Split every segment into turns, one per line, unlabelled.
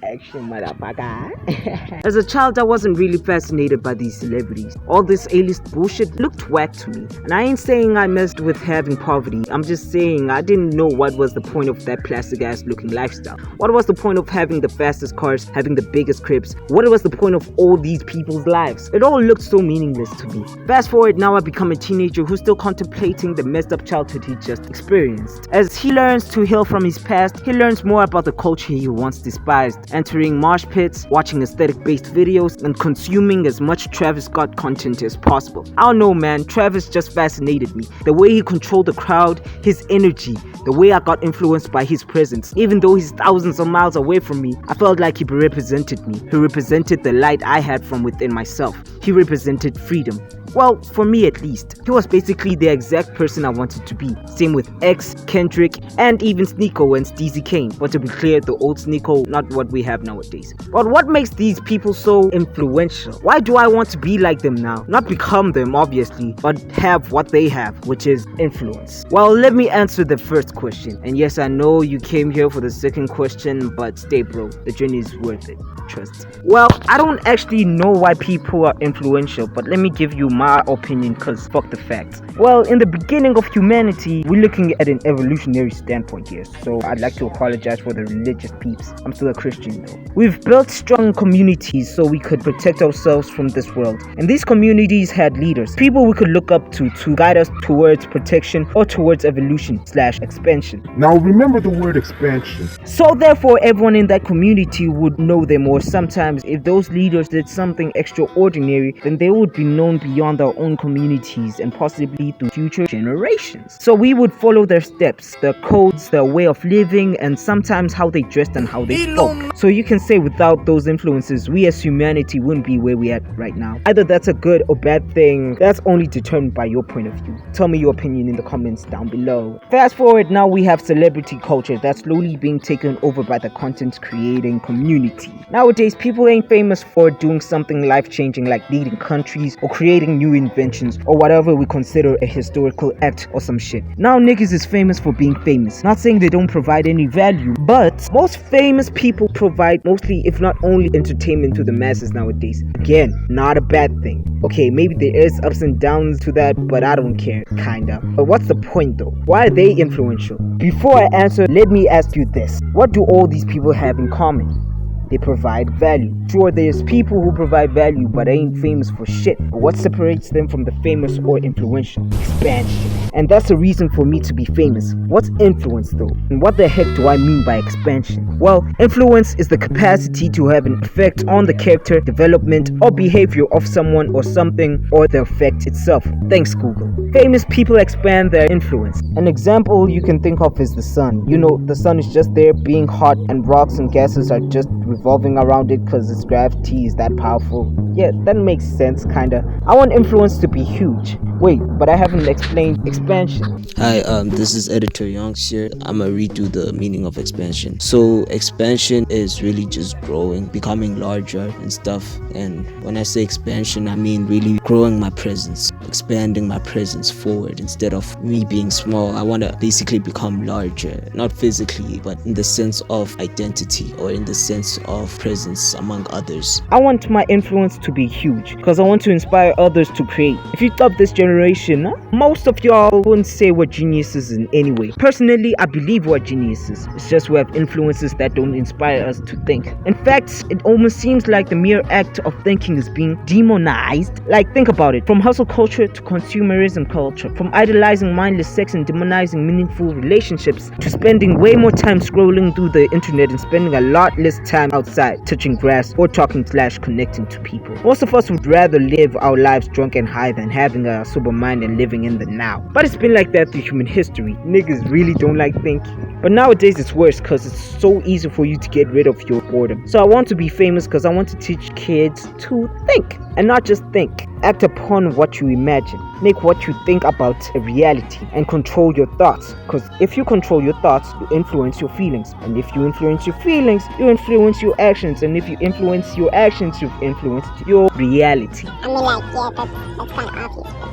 action, motherfucker. As a child, I wasn't really fascinated by these celebrities. All this A-list bullshit looked whack to me. And I ain't saying I messed with having poverty. I'm just saying I didn't know what was the point of that plastic ass looking lifestyle. What was the point of having the fastest cars, having the biggest cribs? What was the point of all these people's lives? It all looked so meaningless to me. Fast forward, now I become a teenager who's still contemplating the messed up childhood he just experienced. As he learns to heal from his past, he learns more about the culture he once despised, entering mosh pits, watching aesthetic-based videos, and consuming as much Travis Scott content as possible. I don't know, man, Travis just fascinated me. The way he controlled the crowd, his energy, the way I got influenced by his presence. Even though he's thousands of miles away from me, I felt like he represented me. He represented the light I had from within myself. He represented freedom. Well, for me at least. He was basically the exact person I wanted to be. Same with X, Kendrick, and even Sneako and Steezy Kane. But to be clear, the old Sneako, not what we have nowadays. But what makes these people so influential? Why do I want to be like them now? Not become them, obviously, but have what they have, which is influence. Well, let me answer the first question. And yes, I know you came here for the second question, but stay bro, the journey is worth it. Trust. Well, I don't actually know why people are influential, but let me give you my opinion, cause fuck the facts. Well, in the beginning of humanity, we're looking at an evolutionary standpoint here, so I'd like to apologize for the religious peeps. I'm still a Christian though. We've built strong communities so we could protect ourselves from this world, and these communities had leaders, people we could look up to guide us towards protection or towards evolution/expansion.
Now remember the word expansion.
So therefore, everyone in that community would know them, or sometimes if those leaders did something extraordinary, then they would be known beyond our own communities and possibly to future generations. So we would follow their steps, their codes, their way of living, and sometimes how they dressed and how they spoke. So you can say without those influences, we as humanity wouldn't be where we're at right now. Either that's a good or bad thing, that's only determined by your point of view. Tell me your opinion in the comments down below. Fast forward, now we have celebrity culture that's slowly being taken over by the content creating community. Nowadays, people ain't famous for doing something life-changing like leading countries or creating new inventions or whatever we consider a historical act or some shit. Now niggas is famous for being famous. Not saying they don't provide any value, but most famous people provide mostly, if not only, entertainment to the masses nowadays. Again, not a bad thing. Okay, maybe there is ups and downs to that, but I don't care, kinda. But what's the point though? Why are they influential? Before I answer, let me ask you this. What do all these people have in common? They provide value. Sure, there's people who provide value but ain't famous for shit. But what separates them from the famous or influential? Expansion. And that's the reason for me to be famous. What's influence though? And what the heck do I mean by expansion? Well, influence is the capacity to have an effect on the character, development, or behavior of someone or something, or the effect itself. Thanks, Google. Famous people expand their influence. An example you can think of is the sun. You know, the sun is just there being hot and rocks and gases are just revolving around it because its gravity is that powerful. Yeah, that makes sense, kinda. I want influence to be huge. Wait, but I haven't explained expansion.
Hi, this is Editor Yongx here. I'ma redo the meaning of expansion. So expansion is really just growing, becoming larger and stuff. And when I say expansion, I mean really growing my presence, expanding my presence forward instead of me being small. I want to basically become larger, not physically, but in the sense of identity or in the sense of presence among others.
I want my influence to be huge because I want to inspire others to create. If you thought this generation, most of y'all wouldn't say we're geniuses in any way. Personally, I believe we're geniuses. It's just we have influences that don't inspire us to think. In fact, it almost seems like the mere act of thinking is being demonized. Like, think about it. From hustle culture to consumerism culture, from idolizing mindless sex and demonizing meaningful relationships to spending way more time scrolling through the internet and spending a lot less time outside touching grass or talking/connecting to people. Most of us would rather live our lives drunk and high than having a sober mind and living in the now. But it's been like that through human history. Niggas really don't like thinking. But nowadays it's worse because it's so easy for you to get rid of your boredom. So I want to be famous because I want to teach kids to think. And not just think. Act upon what you imagine. Make what you think about a reality and control your thoughts. Because if you control your thoughts, you influence your feelings. And if you influence your feelings, you influence your actions. And if you influence your actions, you've influenced your reality.
I mean, like, yeah, that's kind of obvious, but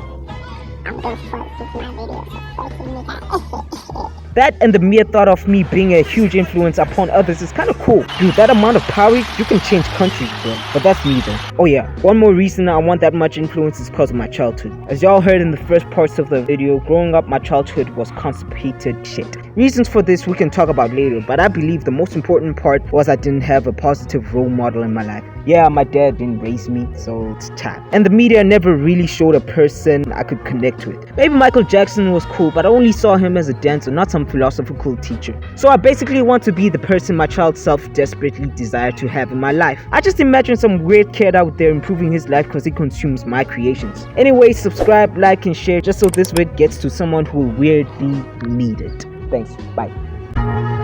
I'm going to focus my videos, so
That and the mere thought of me being a huge influence upon others is kind of cool. Dude, that amount of power, you can change countries, bro. But that's me though. Oh yeah, one more reason I want that much influence is because of my childhood. As y'all heard in the first parts of the video, growing up, my childhood was constipated shit. Reasons for this we can talk about later, but I believe the most important part was I didn't have a positive role model in my life. Yeah, my dad didn't raise me, so it's tap. And the media never really showed a person I could connect with. Maybe Michael Jackson was cool, but I only saw him as a dancer, not some philosophical teacher. So I basically want to be the person my child self desperately desired to have in my life. I just imagine some weird kid out there improving his life because he consumes my creations. Anyway, subscribe, like, and share just so this vid gets to someone who will weirdly need it. Thanks, bye.